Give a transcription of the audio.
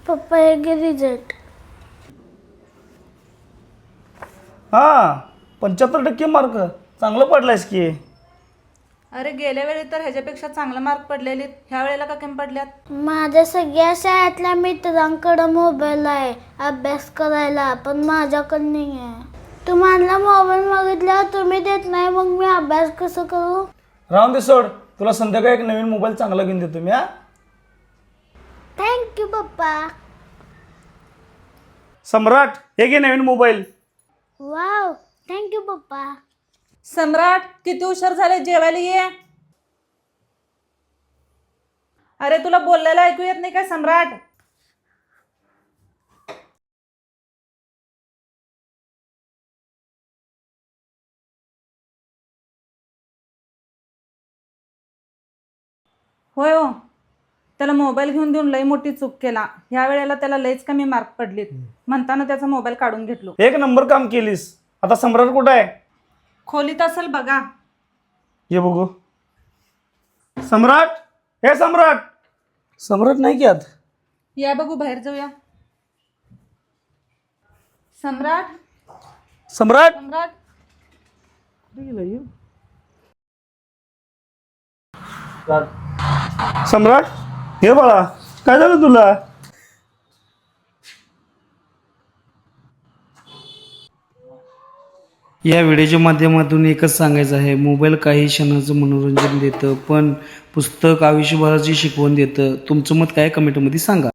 पप्पा हे घे रिझल्ट. हां 75% मार्क चांगलं पडलायस की. अरे गेल्या वेळी तर ह्याच्यापेक्षा चांगला मार्क पडलेले, ह्या वेळेला का कमी पडल्यात? माझ्या सगळ्या शाळेतल्या मित्रांकडे मोबाईल आहे अभ्यास करायला, पण माझ्याकडे नाही आहे. तुम्हाला मोबाईल मागितल्यावर तुम्ही देत नाही, मग मी अभ्यास कसं करू? राहून दे सोड, तुला संध्याकाळी एक नवीन मोबाईल चांगला घेऊन देतो मी. हा थँक्यू पप्पा. सम्राट हे घे नवीन मोबाईल. वाव थँक्यू पप्पा. सम्राट किती उशीर झाले, जेवायला ये. अरे तुला बोललेलं ऐकू येत नाही काय सम्राट? होय हो, त्याला मोबाईल घेऊन देऊन लई मोठी चूक केला. ह्या वेळेला त्याला लईच कमी मार्क पडलेत, म्हणताना त्याचा मोबाईल काढून घेतलो. एक नंबर काम केलीस. आता सम्राट कुठं आहे? खोलीत असेल बघा. ये बघू. सम्राट हे सम्राट. सम्राट नाही की आत. या बघू, बाहेर जाऊया. सम्राट सम्राट सम्राट सम्राट हे बाळा काय झालं तुला? या व्हिडिओच्या माध्यमातून एकच सांगायचं आहे, मोबाईल काही क्षणाचं मनोरंजन देतं, पण पुस्तक आयुष्यभराची शिकवण देतं. तुमचं मत काय कमेंटमध्ये सांगा.